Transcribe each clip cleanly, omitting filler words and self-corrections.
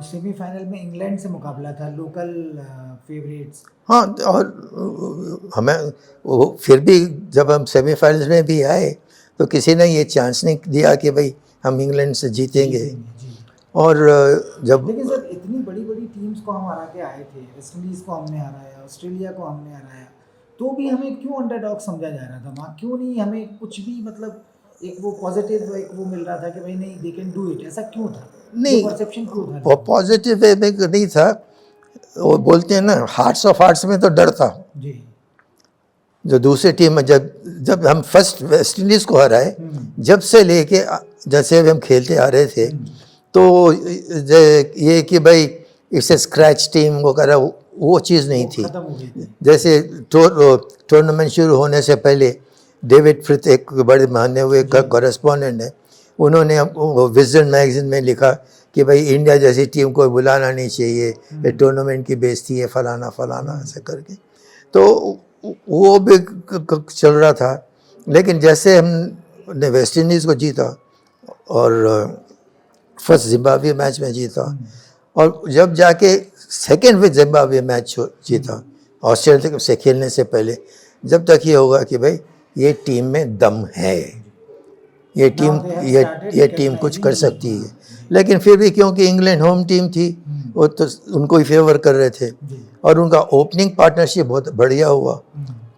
Semifinal में England से मुकाबला था, लोकल फेवरेट्स। हाँ, और हमें वो फिर भी जब हम सेमीफाइनल्स में भी आए तो किसी ने ये चांस नहीं दिया कि भाई हम इंग्लैंड से जीतेंगे। जी। और जब लेकिन सर इतनी बड़ी बड़ी टीम्स को हम हरा के आए थे, वेस्ट इंडीज़ को हमने हराया, ऑस्ट्रेलिया को हमने हराया, तो भी हमें क्यों अंडरडॉग समझा जा रहा था वहाँ? क्यों नहीं हमें कुछ भी मतलब एक वो पॉजिटिव एक वो मिल रहा था कि भाई नहीं दे कैन डू इट, ऐसा क्यों था? नहीं, परसेप्शन क्यों था? पॉजिटिव वे में नहीं था। वो बोलते हैं ना, हार्ट्स ऑफ हार्ट्स में तो डर था। जी। जो दूसरी टीम में जब हम फर्स्ट वेस्ट इंडीज़ को हराए, जब से लेके जैसे हम खेलते आ रहे थे, तो ये कि भाई इसे स्क्रैच टीम वगैरह वो चीज़ नहीं थी। जैसे टूर्नामेंट शुरू होने से पहले डेविड फ्रिथ एक बड़े माने हुए कॉरेस्पॉन्डेंट है, उन्होंने विजन मैगजीन में लिखा कि भाई इंडिया जैसी टीम को बुलाना नहीं चाहिए, ये टूर्नामेंट की बेइज्जती है, फलाना फलाना ऐसे करके। तो वो भी चल रहा था। लेकिन जैसे हमने वेस्ट इंडीज़ को जीता और फर्स्ट जिम्बाब्वे मैच में जीता, और जब जाके सेकेंड विद जिम्बाब्वे मैच जीता ऑस्ट्रेलिया से खेलने से पहले, जब तक ये होगा कि भाई ये टीम में दम है, ये टीम कुछ कर सकती है। लेकिन फिर भी क्योंकि इंग्लैंड होम टीम थी, वो तो उनको ही फेवर कर रहे थे, और उनका ओपनिंग पार्टनरशिप बहुत बढ़िया हुआ,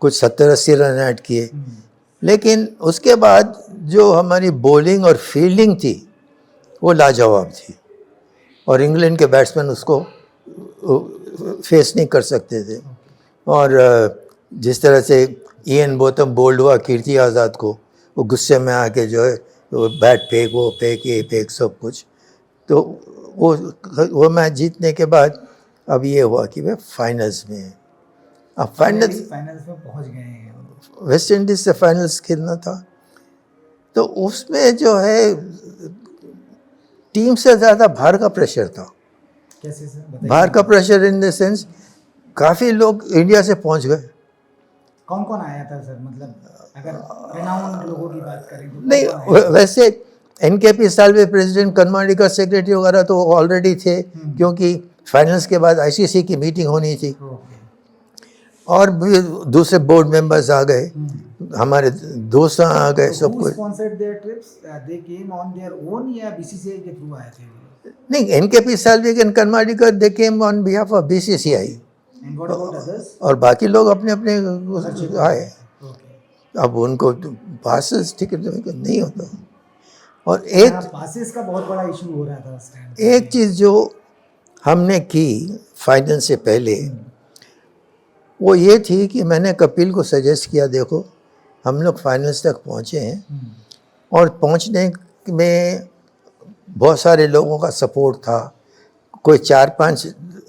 कुछ 70-80 रन ऐड किए। लेकिन उसके बाद जो हमारी बॉलिंग और फील्डिंग थी वो लाजवाब थी, और इंग्लैंड के बैट्समैन उसको फेस नहीं कर सकते थे। और जिस तरह से इयन बोथम बोल्ड हुआ कीर्ति आज़ाद को, वो गुस्से में आके जो है वो बैट फेंक, वो फेंक, ये फेंक, सब कुछ। तो वो मैच जीतने के बाद अब ये हुआ कि वे फाइनल्स में हैं। अब फाइनल्स में पहुंच गए हैं। वेस्ट इंडीज़ से फाइनल्स खेलना था, तो उसमें जो है टीम से ज़्यादा बाहर का प्रेशर था। कैसे सर? बाहर का प्रेशर इन द सेंस काफ़ी लोग इंडिया से पहुंच गए। कौन कौन आया था सर? मतलब अगर रिनाउंड लोगों की बात करें तो नहीं, वैसे NKP Salve president, Karnataka secretary वगैरह तो ऑलरेडी थे, क्योंकि फाइनल्स के बाद ICC की मीटिंग होनी थी, और भी दूसरे बोर्ड मेंबर्स आ गए, हमारे दोस्त आ गए, सब कुछ। नहीं, NKP Salve and Karnataka they came on behalf of BCCI, और बाकी लोग अपने अपने आए। अब उनको पासेस टिकट नहीं होता। और एक पासेस का बहुत बड़ा इशू हो रहा था उस टाइम। एक चीज़ जो हमने की फाइनल से पहले, वो ये थी कि मैंने कपिल को सजेस्ट किया, देखो हम लोग फाइनल्स तक पहुँचे हैं, और पहुँचने में बहुत सारे लोगों का सपोर्ट था। कोई 4-5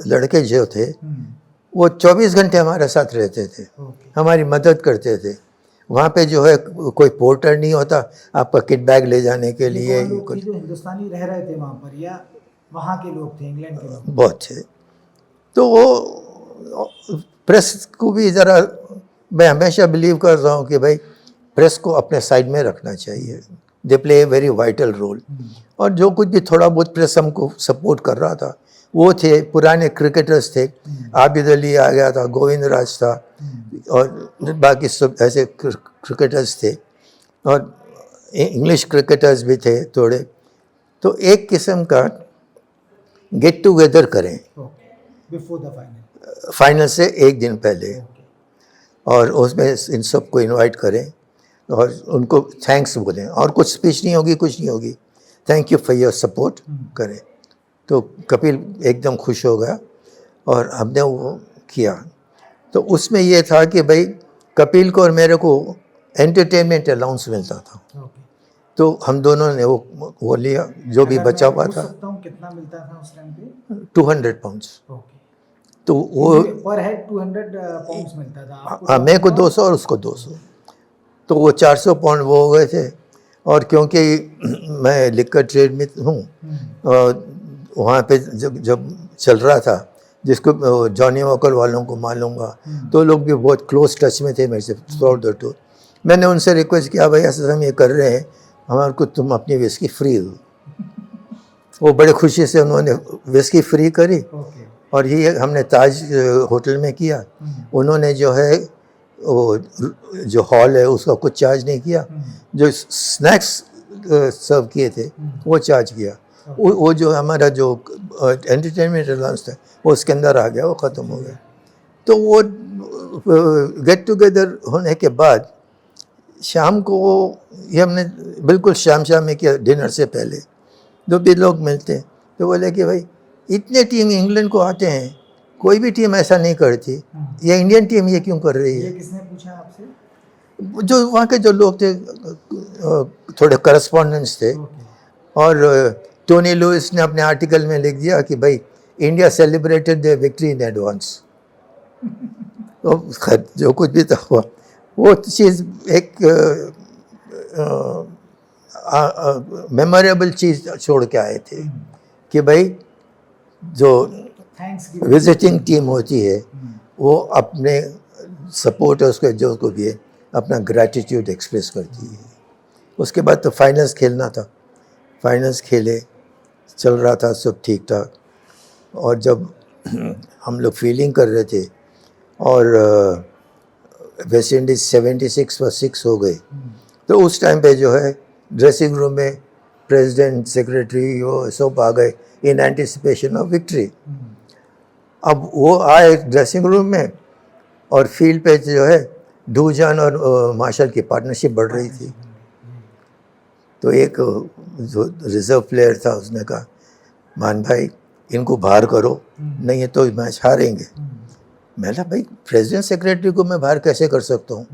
लड़के जो थे वो 24 घंटे हमारे साथ रहते थे, हमारी मदद करते थे। वहाँ पे जो है कोई पोर्टर नहीं होता आपका किट बैग ले जाने के लिए। जो हिंदुस्तानी रह रहे थे वहाँ पर, या वहाँ के लोग थे, इंग्लैंड के लोग? बहुत थे। तो वो प्रेस को भी ज़रा, मैं हमेशा बिलीव कर रहा हूँ कि भाई प्रेस को अपने साइड में रखना चाहिए, they play a very vital role. और जो कुछ भी थोड़ा बहुत प्रेस हमको सपोर्ट कर रहा था वो थे पुराने क्रिकेटर्स थे, आबिद अली आ गया था, गोविंद राज था, और बाकी सब ऐसे क्रिकेटर्स थे, और इंग्लिश क्रिकेटर्स भी थे थोड़े। तो एक किस्म का गेट टुगेदर करें बिफोर द फाइनल, फाइनल से एक दिन पहले, और उसमें इन सबको इनवाइट करें और उनको थैंक्स बोलें, और कुछ स्पीच नहीं होगी, कुछ नहीं होगी, thank you for your support करें। तो कपिल एकदम खुश हो गया और हमने वो किया। तो उसमें ये था कि भाई कपिल को और मेरे को एंटरटेनमेंट अलाउंस मिलता था, तो हम दोनों ने वो लिया जो भी बचा हुआ था। कितना मिलता था उस टाइम पे? 200 पाउंड्स। तो वो पर हेड 200 पाउंड्स मिलता था। हाँ, मेरे को 200 और उसको 200, तो वो 400 पाउंड वो हो गए थे। और क्योंकि मैं लिकर ट्रेड में हूँ, वहाँ पे जब चल रहा था, जिसको जॉनी वॉकर वालों को मालूंगा, तो लोग भी बहुत क्लोज टच में थे मेरे से थ्रू द टूर। मैंने उनसे रिक्वेस्ट किया, भाई ऐसा हम ये कर रहे हैं, हमारे को तुम अपनी विस्की फ्री दो। वो बड़े खुशी से उन्होंने विस्की फ्री करी ओके। और ये हमने ताज होटल में किया। उन्होंने जो है वो जो हॉल है उसका कुछ चार्ज नहीं किया, जो स्नैक्स सर्व किए थे वो चार्ज किया। वो जो हमारा जो एंटरटेनमेंट अलाउंस था वो उसके अंदर आ गया, वो ख़त्म हो गया। तो वो गेट टुगेदर होने के बाद शाम को ये हमने बिल्कुल शाम में किया, डिनर से पहले जो भी लोग मिलते तो बोले कि भाई इतने टीम इंग्लैंड को आते हैं, कोई भी टीम ऐसा नहीं करती, ये इंडियन टीम ये क्यों कर रही ये है? किसने पूछा आपसे? जो वहाँ के जो लोग थे, थोड़े करस्पॉन्डेंट्स थे। ओके। और टोनी लुइस ने अपने आर्टिकल में लिख दिया कि भाई India celebrated the victory in advance. तो खैर जो कुछ भी था हुआ, वो चीज़ एक मेमोरेबल चीज़ छोड़ के आए थे कि भाई जो थैंक्स विजिटिंग टीम होती है वो अपने सपोर्टर्स को जो को भी है अपना ग्रैटिट्यूड एक्सप्रेस करती है। उसके बाद तो फाइनल्स खेलना था, फाइनल्स खेले, चल रहा था सब ठीक ठाक। और जब हम लोग फील्डिंग कर रहे थे और वेस्ट इंडीज़ 76 पर 6 हो गए, तो उस टाइम पे जो है ड्रेसिंग रूम में प्रेसिडेंट, सेक्रेटरी वो सब आ गए इन एंटिसिपेशन ऑफ विक्ट्री। अब वो आए ड्रेसिंग रूम में और फील्ड पे जो है डूजान और मार्शल की पार्टनरशिप बढ़ रही थी। तो एक जो रिजर्व प्लेयर था उसने कहा, मान भाई इनको बाहर करो, नहीं है तो मैच हारेंगे। मैं कहा भाई प्रेसिडेंट सेक्रेटरी को मैं बाहर कैसे कर सकता हूँ?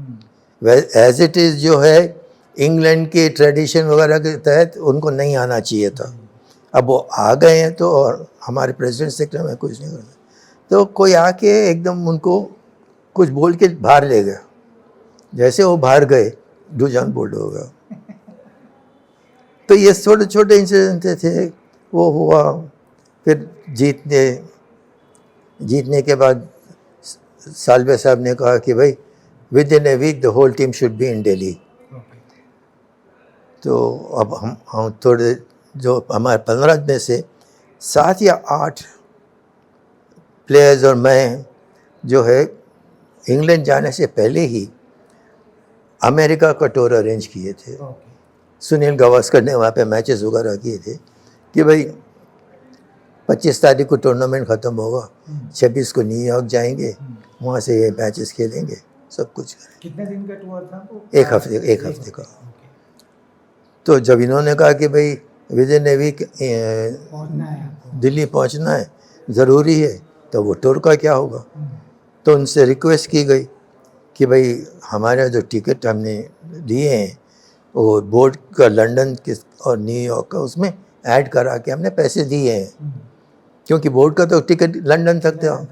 एज इट इज़ जो है इंग्लैंड के ट्रेडिशन वगैरह के तहत उनको नहीं आना चाहिए था। अब वो आ गए हैं तो और हमारे प्रेसिडेंट सेक्रेटरी में कुछ नहीं करता। तो कोई आके एकदम उनको कुछ बोल के बाहर ले गया। जैसे वो बाहर गए डूजान बोल्ड हो गया। तो ये छोटे छोटे इंसिडेंट थे, वो हुआ। फिर जीतने के बाद सालवे साहब ने कहा कि भाई within a week the whole team should be in Delhi. तो अब हम थोड़े जो हमारे 15 में से 7 या 8 प्लेयर्स और मैं जो है इंग्लैंड जाने से पहले ही अमेरिका का टूर अरेंज किए थे। सुनील गावस्कर ने वहाँ पे मैचेस वगैरह किए थे कि भाई 25 तारीख को टूर्नामेंट ख़त्म होगा, 26 को न्यूयॉर्क जाएंगे, वहाँ से ये मैचेस खेलेंगे, सब कुछ करेंगे। कितने दिन का टूर था वो? एक हफ्ते का। तो जब इन्होंने कहा कि भाई within a week Delhi पहुँचना है, ज़रूरी है, तो वो टूर का क्या होगा? तो उनसे रिक्वेस्ट की गई कि भाई हमारा जो टिकट हमने दिए हैं वो बोर्ड का लंदन के और न्यूयॉर्क का उसमें ऐड करा के हमने पैसे दिए हैं, क्योंकि बोर्ड का तो टिकट लंदन तक था,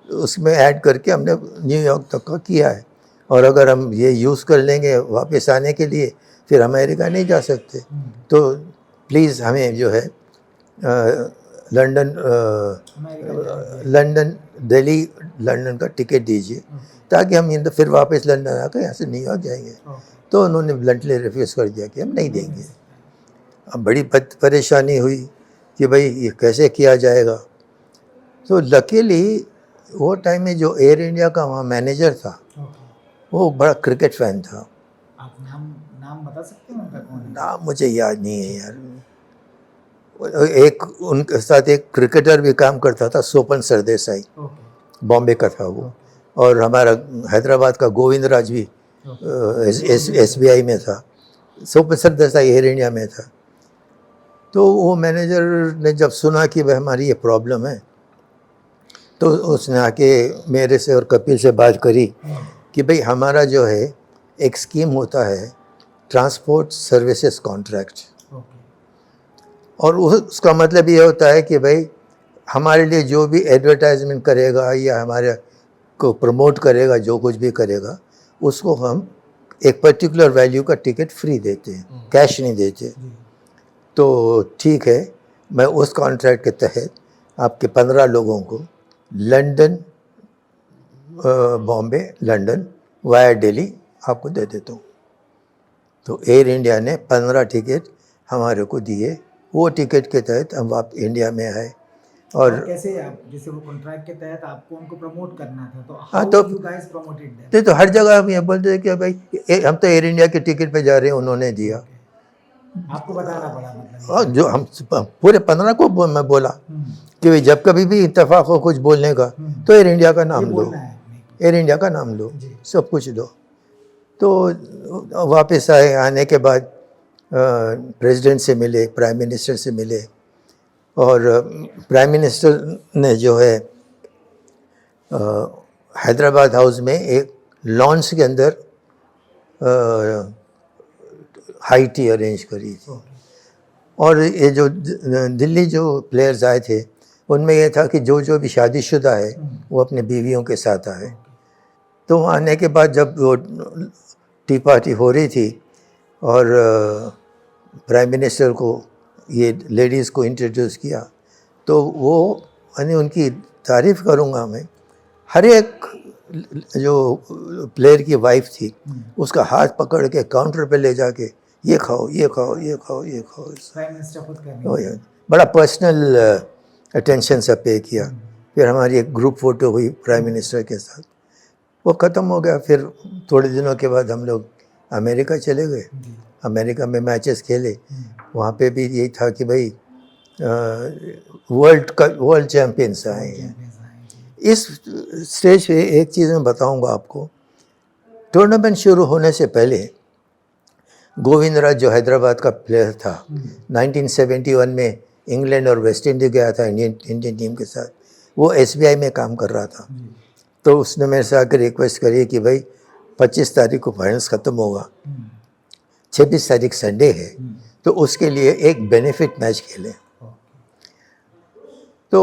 उसमें ऐड करके हमने न्यूयॉर्क तक का किया है। और अगर हम ये यूज़ कर लेंगे वापस आने के लिए, फिर अमेरिका नहीं जा सकते, तो प्लीज़ हमें जो है लंदन दिल्ली लंदन का टिकट दीजिए, ताकि हम फिर वापस लंदन आकर यहाँ से न्यूयॉर्क जाएंगे। तो उन्होंने ब्लंटली रिफ्यूज़ कर दिया कि हम नहीं देंगे। अब बड़ी परेशानी हुई कि भाई ये कैसे किया जाएगा। तो लकीली वो टाइम में जो एयर इंडिया का वहाँ मैनेजर था वो बड़ा क्रिकेट फैन था। आप नाम बता सकते हैं उनका? कौन है? नाम मुझे याद नहीं है यार। एक उनके साथ एक क्रिकेटर भी काम करता था, सोपन सरदेसाई, बॉम्बे का था वो। और हमारा हैदराबाद का गोविंद राज भी SBI में था। सोपन सरदेसाई एयर इंडिया में था। तो वो मैनेजर ने जब सुना कि भाई हमारी ये प्रॉब्लम है, तो उसने आके मेरे से और कपिल से बात करी कि भाई हमारा जो है एक स्कीम होता है ट्रांसपोर्ट सर्विसेज कॉन्ट्रैक्ट, और उसका मतलब ये होता है कि भाई हमारे लिए जो भी एडवर्टाइजमेंट करेगा या हमारे को प्रमोट करेगा, जो कुछ भी करेगा, उसको हम एक पर्टिकुलर वैल्यू का टिकट फ्री देते हैं, कैश नहीं देते। तो ठीक है, मैं उस कॉन्ट्रैक्ट के तहत आपके 15 लोगों को London Bombay London via Delhi आपको दे देता हूँ। तो एयर इंडिया ने 15 टिकट हमारे को दिए, वो टिकट के तहत हम आप इंडिया में आए। और कैसे आप जैसे वो कॉन्ट्रैक्ट के तहत आपको उनको प्रमोट करना था, तो हाँ, हाउ तो यू गाइस प्रमोटेड देम? तो हर जगह हम ये बोलते हैं कि भाई हम तो एयर इंडिया के टिकट पे जा रहे हैं, उन्होंने दिया। आपको बताना पड़ा मतलब? और जो हम पूरे 15 को मैं बोला कि भाई जब कभी भी इत्तेफाक हो कुछ बोलने का तो एयर इंडिया का नाम लो, एयर इंडिया का नाम लो, सब कुछ दो। तो वापस आए, आने के बाद प्रेसिडेंट से मिले, प्राइम मिनिस्टर से मिले, और प्राइम मिनिस्टर ने जो है हैदराबाद हाउस में एक लॉन्च के अंदर हाई टी अरेंज करी थी। और ये जो दिल्ली जो प्लेयर्स आए थे उनमें ये था कि जो जो भी शादीशुदा है वो अपने बीवियों के साथ आए। तो वहाँ आने के बाद जब वो टी पार्टी हो रही थी और प्राइम मिनिस्टर को ये लेडीज़ को इंट्रोड्यूस किया, तो वो यानी उनकी तारीफ़ करूँगा मैं, हर एक जो प्लेयर की वाइफ थी उसका हाथ पकड़ के काउंटर पे ले जाके ये खाओ, ये खाओ, ये खाओ, ये खाओ। प्राइम मिनिस्टर खुद कर बड़ा पर्सनल अटेंशन से पे किया। फिर हमारी एक ग्रुप फ़ोटो हुई प्राइम मिनिस्टर के साथ, वो ख़त्म हो गया। फिर थोड़े दिनों के बाद हम लोग अमेरिका चले गए, अमेरिका में मैचेस खेले। वहाँ पे भी यही था कि भाई वर्ल्ड चैम्पियंस आए हैं। इस स्टेज पे एक चीज़ मैं बताऊंगा आपको, टूर्नामेंट शुरू होने से पहले गोविंदराज जो हैदराबाद का प्लेयर था, 1971 में इंग्लैंड और वेस्ट इंडीज गया था इंडियन टीम के साथ, वो SBI में काम कर रहा था। तो उसने मेरे से आकर रिक्वेस्ट करी कि भाई 25 तारीख को फाइनल्स ख़त्म होगा, 26 तारीख संडे है, तो उसके लिए एक बेनिफिट मैच खेलें। तो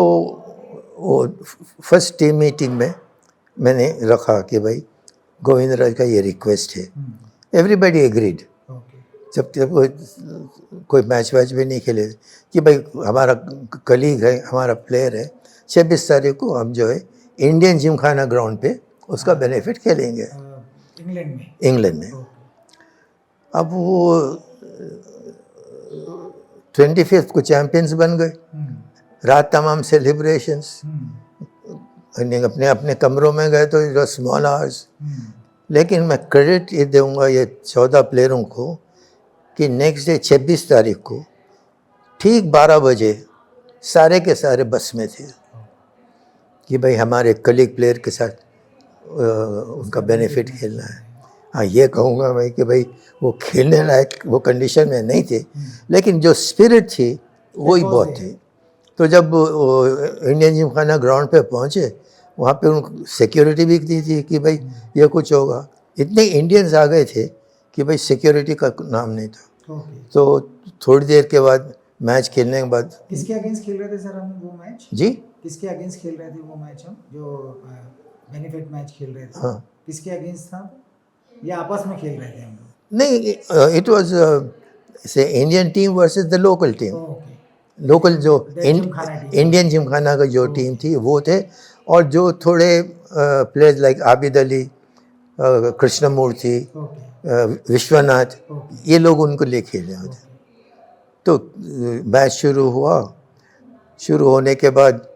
वो फर्स्ट टीम मीटिंग में मैंने रखा कि भाई गोविंदराज का ये रिक्वेस्ट है। Everybody agreed. जब तक कोई मैच वैच भी नहीं खेले कि भाई हमारा कलीग है, हमारा प्लेयर है, 26 तारीख को हम जो है इंडियन जिमखाना ग्राउंड पे उसका बेनिफिट खेलेंगे इंग्लैंड में। अब वो 25 को चैम्पियंस बन गए, रात तमाम सेलिब्रेशंस, अपने अपने कमरों में गए तो इट स्मॉल आवर्स। लेकिन मैं क्रेडिट ये दूंगा ये 14 प्लेयरों को कि नेक्स्ट डे 26 तारीख को ठीक 12 बजे सारे के सारे बस में थे कि भाई हमारे कलीग प्लेयर के साथ उनका बेनिफिट खेलना है। हाँ, ये कहूँगा मैं कि भाई वो खेलने लायक वो कंडीशन में नहीं थे, लेकिन जो स्पिरिट थी वही बहुत थी। तो जब इंडियन जिमखाना ग्राउंड पे पहुँचे, वहाँ पे उनको सिक्योरिटी भी दी थी कि भाई ये कुछ होगा। इतने इंडियंस आ गए थे कि भाई सिक्योरिटी का नाम नहीं था। तो थोड़ी देर के बाद मैच खेलने के बाद, किसके अगेंस्ट खेल रहे थे सर हम वो मैच? जी, किसके अगेंस्ट खेल रहे थे वो मैच हम जो बेनिफिट मैच खेल रहे थे? हाँ, किसके अगेंस्ट था या आपस में खेल रहे थे हम लोग? नहीं, इट वाज से Indian team versus the local team. Local जो इंडियन जिमखाना का जो टीम थी वो थे, और जो थोड़े प्लेयर्स लाइक आबिद अली, कृष्णमूर्ति, विश्वनाथ, ये लोग उनको ले खेले होते। तो मैच शुरू हुआ। शुरू होने के बाद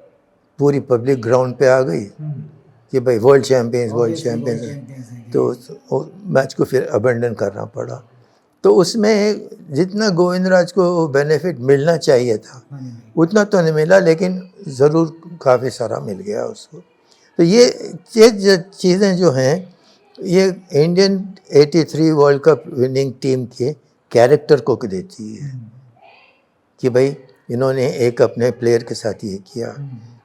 पूरी पब्लिक ग्राउंड पे आ गई कि भाई वर्ल्ड चैम्पियंस। तो मैच को फिर अबेंडन करना पड़ा। तो उसमें जितना गोविंदराज को बेनिफिट मिलना चाहिए था उतना तो नहीं मिला, लेकिन ज़रूर काफ़ी सारा मिल गया उसको। तो ये चीज़ें जो हैं ये Indian 83 world cup winning team के कैरेक्टर को देती है कि भाई इन्होंने एक अपने प्लेयर के साथ ये किया,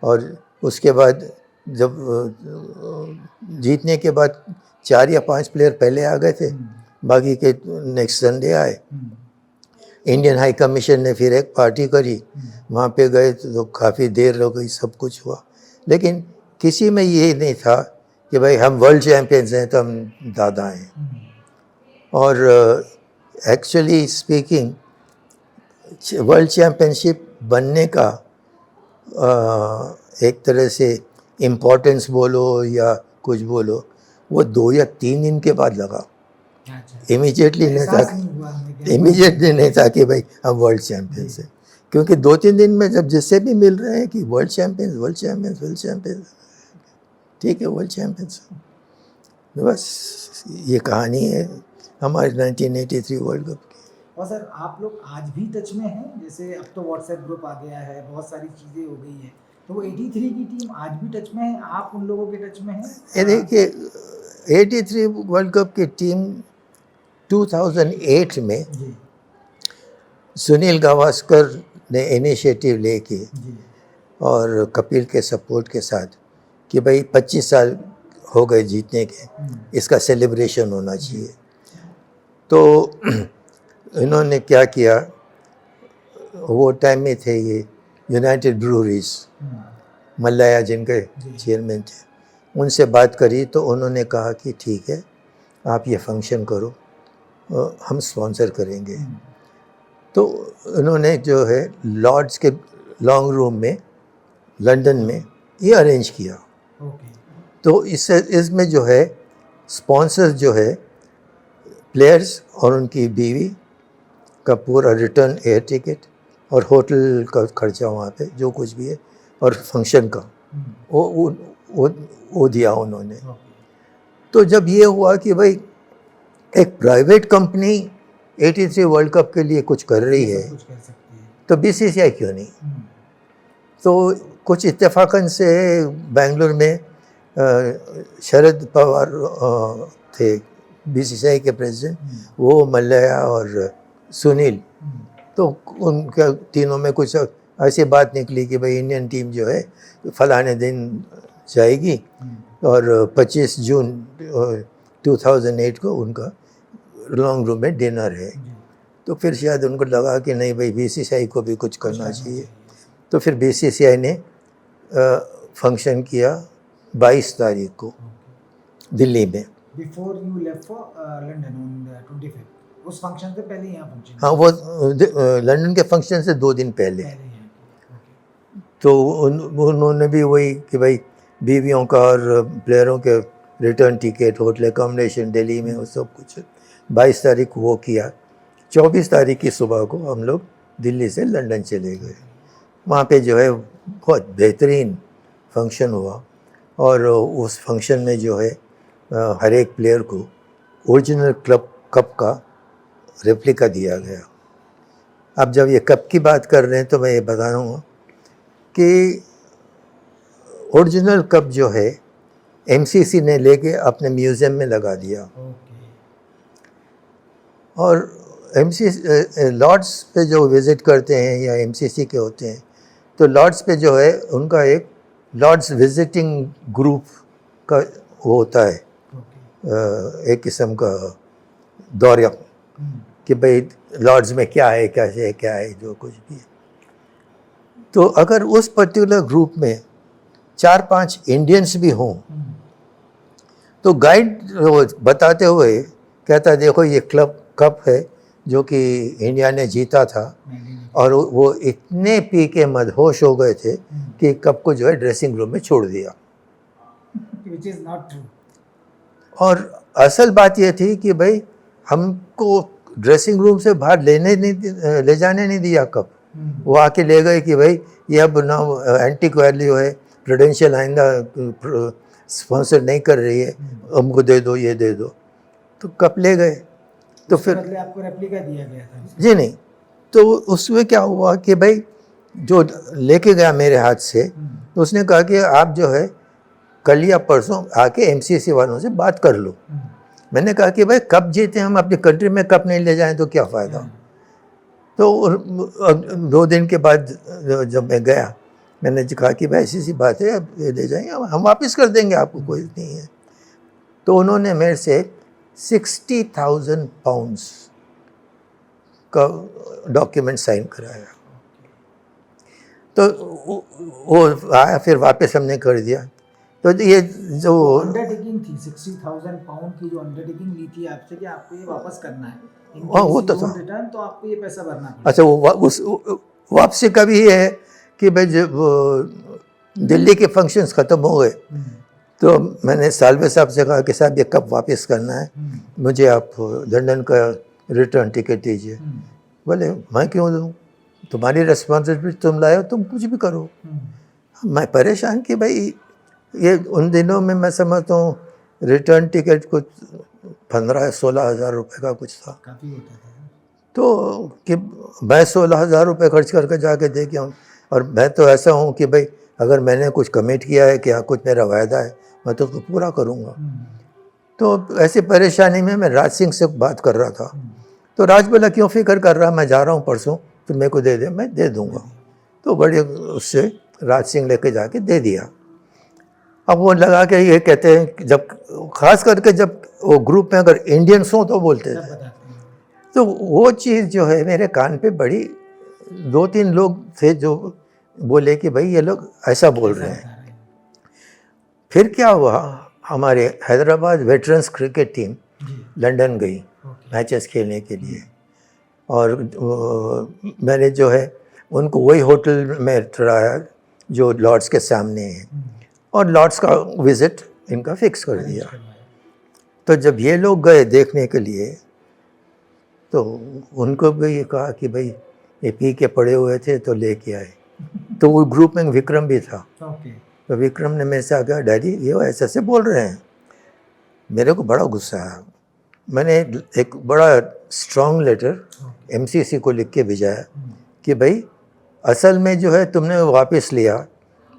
और उसके बाद जब जीतने के बाद 4 या 5 प्लेयर पहले आ गए थे, बाकी के नेक्स्ट संडे आए। इंडियन हाई कमीशन ने फिर एक पार्टी करी, वहाँ पे गए तो काफ़ी देर हो गई, सब कुछ हुआ, लेकिन किसी में ये नहीं था कि भाई हम वर्ल्ड चैम्पियंस हैं तो हम दादा हैं। और एक्चुअली स्पीकिंग वर्ल्ड चैम्पियनशिप बनने का एक तरह से इम्पोर्टेंस बोलो या कुछ बोलो, वो 2 या 3 दिन के बाद लगा। इमीडिएटली नहीं था इमीडिएटली नहीं था कि भाई हम वर्ल्ड चैंपियंस हैं, क्योंकि 2-3 दिन में जब जिससे भी मिल रहे हैं कि world champions world champions world champions, ठीक है वर्ल्ड चैंपियंस। बस ये कहानी है हमारे 1983 वर्ल्ड कप की। और सर आप लोग आज भी टच में हैं? जैसे अब तो व्हाट्सएप ग्रुप आ गया है, बहुत सारी चीज़ें हो गई हैं, तो वो 83 की टीम आज भी टच में है? आप उन लोगों के टच में हैं? ये देखिए 83 वर्ल्ड कप की टीम 2008 में जी सुनील गावस्कर ने इनिशिएटिव लेके जी और कपिल के सपोर्ट के साथ कि भाई 25 साल हो गए जीतने के, इसका सेलिब्रेशन होना चाहिए। तो इन्होंने क्या किया, वो टाइम में थे ये यूनाइटेड ब्रूरीज, मल्लाया जिनके चेयरमैन थे, उनसे बात करी तो उन्होंने कहा कि ठीक है आप ये फंक्शन करो, हम स्पॉन्सर करेंगे। तो उन्होंने जो है लॉर्ड्स के लॉन्ग रूम में लंदन में ये अरेंज किया। ओके तो इसमें जो है स्पॉन्सर जो है प्लेयर्स और उनकी बीवी का पूरा रिटर्न एयर टिकट और होटल का खर्चा वहाँ पे जो कुछ भी है और फंक्शन का वो दिया उन्होंने। तो जब ये हुआ कि भाई एक प्राइवेट कंपनी 83 वर्ल्ड कप के लिए कुछ कर रही है कुछ कर सकती है। तो बीसीसीआई क्यों नहीं। तो कुछ इत्तेफाकन से बेंगलुरु में शरद पवार थे बीसीसीआई के प्रेसिडेंट, वो मल्लया और सुनील, तो उनके तीनों में कुछ ऐसी बात निकली कि भाई इंडियन टीम जो है फलाने दिन जाएगी और 25 जून 2008 को उनका लॉन्ग रूम में डिनर है। तो फिर शायद उनको लगा कि नहीं भाई बीसीसीआई को भी कुछ करना चाहिए। तो फिर बीसीसीआई ने फंक्शन किया 22 तारीख को दिल्ली में। Before you left for London on 25 उस फंक्शन से पहले यहाँ पहुँचे? हाँ, वो लंदन के फंक्शन से 2 दिन पहले। तो उन्होंने भी वही कि भाई बीवियों का और प्लेयरों के return ticket, hotel accommodation Delhi में, वो सब कुछ 22 तारीख को वो किया। 24 तारीख की सुबह को हम लोग दिल्ली से लंदन चले गए। वहाँ पे जो है बहुत बेहतरीन फंक्शन हुआ और उस फंक्शन में जो है हर एक प्लेयर को ओरिजिनल क्लब कप का रेप्लिका दिया गया। अब जब ये कप की बात कर रहे हैं तो मैं ये बता रहा हूँ कि ओरिजिनल कप जो है एमसीसी ने लेके अपने म्यूज़ियम में लगा दिया। और एमसीसी लॉर्ड्स पे जो विज़िट करते हैं या एमसीसी के होते हैं तो लॉर्ड्स पे जो है उनका एक लॉर्ड्स विजिटिंग ग्रुप का वो होता है, एक किस्म का दौरा कि भाई लॉर्ड्स में क्या है, कैसे क्या है, जो कुछ भी है। तो अगर उस पर्टिकुलर ग्रुप में 4-5 इंडियंस भी हों तो गाइड बताते हुए कहता देखो ये क्लब कप है जो कि इंडिया ने जीता था और वो इतने पी के मदहोश हो गए थे कि कप को जो है ड्रेसिंग रूम में छोड़ दिया। Which is not true. और असल बात ये थी कि भाई हमको ड्रेसिंग रूम से बाहर ले जाने नहीं दिया कप। वो आके ले गए कि भाई ये अब ना एंटीक वैल्यू है, प्रूडेंशियल आइंदा स्पॉन्सर नहीं कर रही है, हमको दे दो, ये दे दो। तो कप ले गए। तो फिर बदले आपको रेप्लिका दिया गया था? जी नहीं, तो उसमें क्या हुआ कि भाई जो लेके गया मेरे हाथ से तो उसने कहा कि आप जो है कल या परसों आके एमसीसी वालों से बात कर लो। मैंने कहा कि भाई कप जीते हम अपनी कंट्री में कप नहीं ले जाएं तो क्या फ़ायदा। तो 2 दिन के बाद जब मैं गया मैंने कहा कि भाई ऐसी सी बात है, अब ये ले जाएंगे, हम वापस कर देंगे आपको, कोई नहीं है। तो उन्होंने मेरे से 60,000 पाउंड्स का डॉक्यूमेंट साइन कराया। तो वो आया, फिर वापस हमने कर दिया। तो ये जो अंडरटेकिंग थी 60,000 पाउंड की, जो अंडरटेकिंग ली थी आपसे कि आपको ये वापस करना है, हाँ वो तो था। रिटर्न तो आपको ये पैसा भरना पड़ेगा। अच्छा, वो वापसी का भी ये है कि भाई जब दिल्ली के फंक्शंस ख़त्म हो गए तो मैंने सालवे साहब से कहा कि साहब ये कब वापस करना है, मुझे आप लंदन का रिटर्न टिकट दीजिए। बोले मैं क्यों दूँ, तुम्हारी रिस्पॉन्सिबिलिटी, तुम लाए हो, तुम कुछ भी करो। मैं परेशान कि भाई ये उन दिनों में मैं समझता हूँ रिटर्न टिकट कुछ 15-16 हज़ार रुपये का कुछ था। काफ़ी होता था। तो कि मैं 16,000 रुपये खर्च करके जाके दे के आऊँ, और मैं तो ऐसा हूँ कि भाई अगर मैंने कुछ कमिट किया है कि हाँ कुछ मेरा वायदा है, मैं तो उसको पूरा करूँगा। तो ऐसी परेशानी में मैं राज सिंह से बात कर रहा था। तो राज बोला क्यों फिक्र कर रहा, मैं जा रहा हूँ परसों, तो मेरे को दे दे, मैं दे दूँगा। तो बड़े उससे राज सिंह लेके जाके दे दिया। अब वो लगा के ये कहते हैं कि जब खास करके जब वो ग्रुप में अगर इंडियंस हों तो बोलते सब थे, बताते हैं। तो वो चीज़ जो है मेरे कान पे बड़ी, 2-3 लोग थे जो बोले कि भाई ये लोग ऐसा बोल रहे हैं। बता रहे हैं। फिर क्या हुआ, हमारे हैदराबाद वेटरन्स क्रिकेट टीम जी। लंदन गई ओके। मैचेस खेलने के लिए, और मैंने जो है उनको वही होटल में ठहराया जो लॉर्ड्स के सामने है, और लॉर्ड्स का विज़िट इनका फिक्स कर दिया। करवाया। तो जब ये लोग गए देखने के लिए, तो उनको भी ये कहा कि भाई ये पी के पड़े हुए थे तो लेके आए। तो वो ग्रुप में विक्रम भी था। ओके। तो विक्रम ने मेरे से आगे, डैडी ये ऐसे ऐसे बोल रहे हैं। मेरे को बड़ा गुस्सा आया। मैंने एक बड़ा स्ट्रॉन्ग लेटर एमसीसी को लिख के भेजा कि भाई असल में जो है तुमने वापस लिया,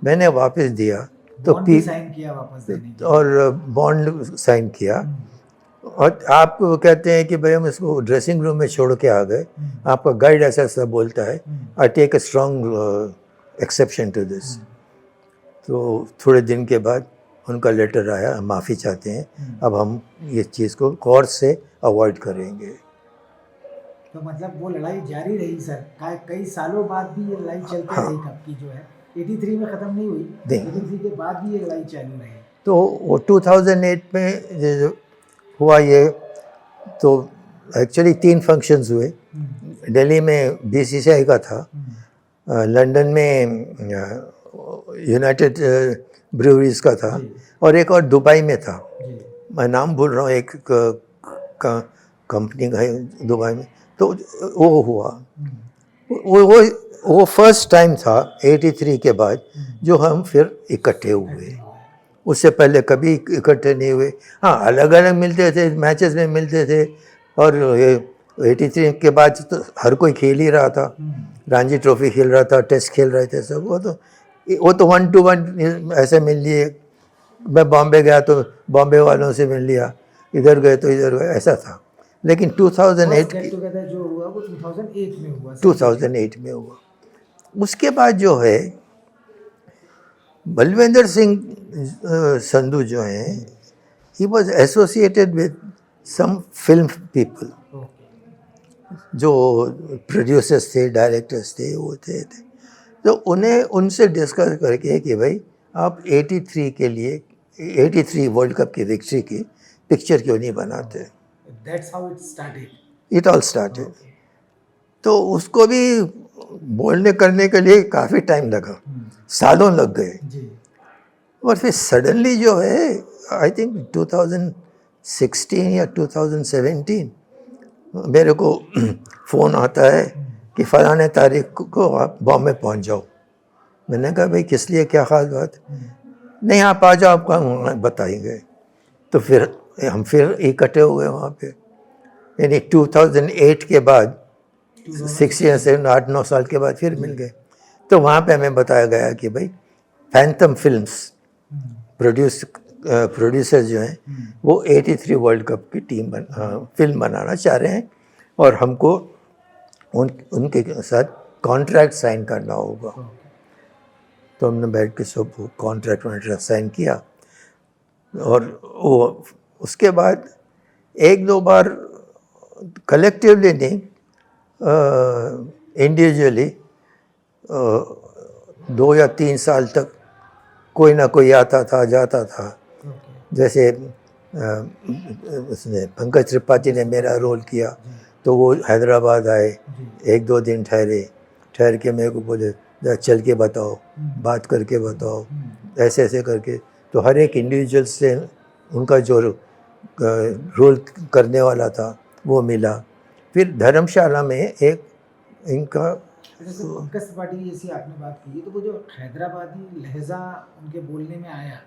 मैंने वापस दिया, तो बॉन्ड भी साइन किया वापस देने के लिए। और बॉन्ड साइन किया, और आप कहते हैं कि भाई हम इसको ड्रेसिंग रूम में छोड़ के आ गए, आपका गाइड ऐसा ऐसा बोलता है, I take a strong exception to this. तो थोड़े दिन के बाद उनका लेटर आया, हम माफ़ी चाहते हैं, अब हम ये चीज़ को कोर्स से अवॉइड करेंगे। तो मतलब वो लड़ाई जारी रही सर, कई सालों बाद भी ये लड़ाई चलती रही कब की जो है 83 में ख़त्म नहीं हुई, 83 के बाद भी ये लड़ाई चालू रही। तो वो 2008 में जो हुआ ये, तो एक्चुअली 3 फंक्शंस हुए। दिल्ली में बीसीसीआई का था, लंदन में यूनाइटेड ब्रूअरीज का था, और एक और दुबई में था। मैं नाम भूल रहा हूँ, एक कंपनी का है दुबई में। तो वो हुआ, वो फर्स्ट टाइम था 83 के बाद जो हम फिर इकट्ठे हुए। उससे पहले कभी इकट्ठे नहीं हुए। हाँ, अलग अलग मिलते थे, मैचेस में मिलते थे, और 83 के बाद तो हर कोई खेल ही रहा था, रणजी ट्रॉफी खेल रहा था, टेस्ट खेल रहे थे सब। वो तो 1-to-1 ऐसे मिल लिए। मैं बॉम्बे गया तो बॉम्बे वालों से मिल लिया, इधर गए तो इधर गए, ऐसा था। लेकिन 2008 जो हुआ वो 2008 में हुआ। 2008 में हुआ। उसके बाद जो है बलविंदर सिंह संधू जो हैं, he was associated with some film people, जो प्रोड्यूसर्स थे, डायरेक्टर्स थे, वो थे। तो उन्हें उनसे डिस्कस करके कि भाई आप 83 के लिए 83 वर्ल्ड कप की विक्ट्री की पिक्चर क्यों नहीं बनाते। That's how it started. It all started. तो उसको भी बोलने करने के लिए काफ़ी टाइम लगा, सालों लग गए। और फिर सडनली जो है, आई थिंक 2016 या 2017 मेरे को फ़ोन आता है कि फ़लाने तारीख को आप बॉम्बे पहुंच जाओ। मैंने कहा भाई किस लिए, क्या ख़ास बात? नहीं, आप आ जाओ, आपका बताएंगे। तो फिर हम फिर इकट्ठे हो गए वहाँ पे। यानी 2008 के बाद 6 या 7, 8-9 साल के बाद फिर मिल गए। तो वहाँ पे हमें बताया गया कि भाई फैंटम फिल्म्स प्रोड्यूसर जो हैं वो 83 वर्ल्ड कप की फिल्म बनाना चाह रहे हैं, और हमको उनके साथ कॉन्ट्रैक्ट साइन करना होगा। तो हमने बैठ के सब कॉन्ट्रैक्ट साइन किया, और वो उसके बाद 1-2 बार कलेक्टिवली नहीं, इंडिविजुअली 2 या 3 साल तक कोई ना कोई आता था, जाता था। जैसे उसने पंकज त्रिपाठी ने मेरा रोल किया, तो वो हैदराबाद आए, 1-2 दिन ठहर के मेरे को बोले चल के बताओ, बात करके बताओ, ऐसे ऐसे करके। तो हर एक इंडिविजुअल से उनका जो रोल करने वाला था वो मिला, फिर धर्मशाला में एक इनका जैसे पंकज त्रिपाठी जैसी आपने बात की है, तो वो जो हैदराबादी लहजा उनके बोलने में आया,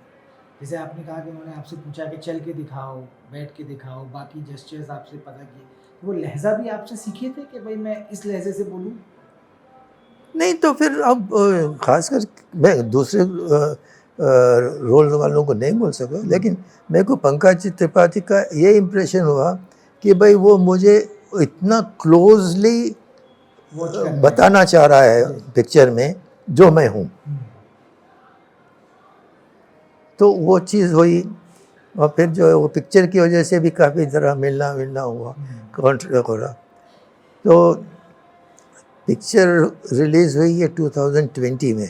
जैसे आपने कहा कि उन्होंने आपसे पूछा कि चल के दिखाओ, बैठ के दिखाओ, बाकी जेस्चर्स आपसे पता किए, तो वो लहजा भी आपसे सीखे थे कि भाई मैं इस लहजे से बोलूँ? नहीं तो फिर अब खासकर मैं दूसरे रोल वालों को नहीं बोल सका, लेकिन मेरे को पंकज त्रिपाठी का ये इम्प्रेशन हुआ कि भाई वो मुझे इतना क्लोजली वॉच कर रहे हैं। बताना चाह रहा है पिक्चर में जो मैं हूँ। तो वो चीज़ हुई, और फिर जो है वो पिक्चर की वजह से भी काफ़ी तरह मिलना हुआ, कॉन्ट्रैक्ट हो रहा। तो पिक्चर रिलीज़ हुई है 2020 में।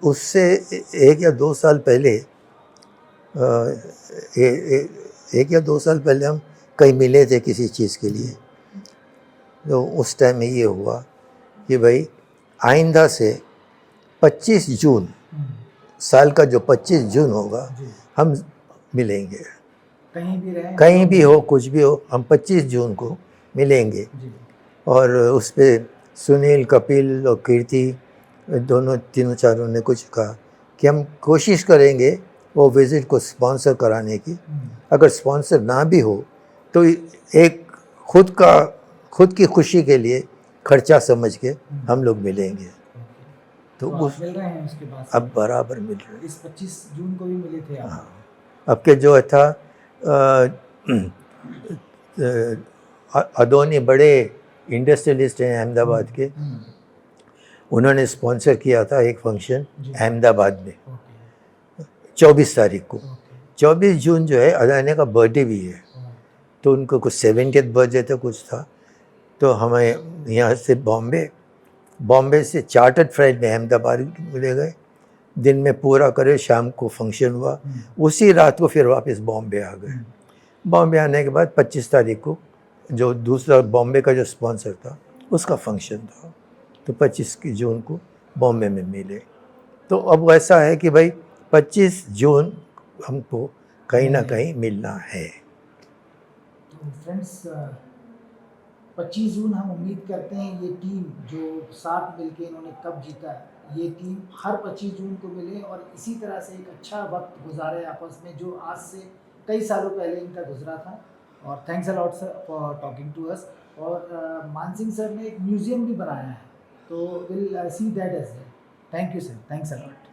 उससे एक या दो साल पहले एक या दो साल पहले हम कहीं मिले थे किसी चीज़ के लिए। तो उस टाइम में ये हुआ कि भाई आइंदा से 25 जून साल का जो 25 जून होगा हम मिलेंगे, कहीं भी रहें, कहीं भी हो, कुछ भी हो, हम 25 जून को मिलेंगे। और उस पर सुनील, कपिल और कीर्ति दोनों तीनों चारों ने कुछ कहा कि हम कोशिश करेंगे वो विज़िट को स्पॉन्सर कराने की। अगर स्पॉन्सर ना भी हो तो एक खुद की खुशी के लिए खर्चा समझ के हम लोग मिलेंगे। तो उस मिल रहे हैं उसके बाद अब बराबर मिल रहे हैं। इस 25 जून को भी मिले थे आप? हाँ, अब के जो था अदोनी बड़े इंडस्ट्रियलिस्ट हैं अहमदाबाद के, उन्होंने स्पॉन्सर किया था एक फंक्शन अहमदाबाद में 24 तारीख को। 24 जून जो है अदानी का बर्थडे भी है, तो उनको कुछ 70th बर्थडे था कुछ था। तो हमें यहाँ से बॉम्बे से चार्टर्ड फ्लाइट में अहमदाबाद मिले गए, दिन में पूरा करे, शाम को फंक्शन हुआ, उसी रात को फिर वापस बॉम्बे आ गए। बॉम्बे आने के बाद 25 तारीख को जो दूसरा बॉम्बे का जो स्पॉन्सर था उसका फंक्शन था, तो 25 जून को बॉम्बे में मिले। तो अब ऐसा है कि भाई 25 जून हमको कहीं ना कहीं मिलना है। तो फ्रेंड्स 25 जून हम उम्मीद करते हैं ये टीम जो साथ मिलके इन्होंने कप जीता है, ये टीम हर 25 जून को मिले और इसी तरह से एक अच्छा वक्त गुजारे आपस में, जो आज से कई सालों पहले इनका गुजरा था। और thanks a lot sir for talking to us. और मानसिंह सर ने एक म्यूज़ियम भी बनाया है, तो will see that as well. Thank you sir, thanks a lot.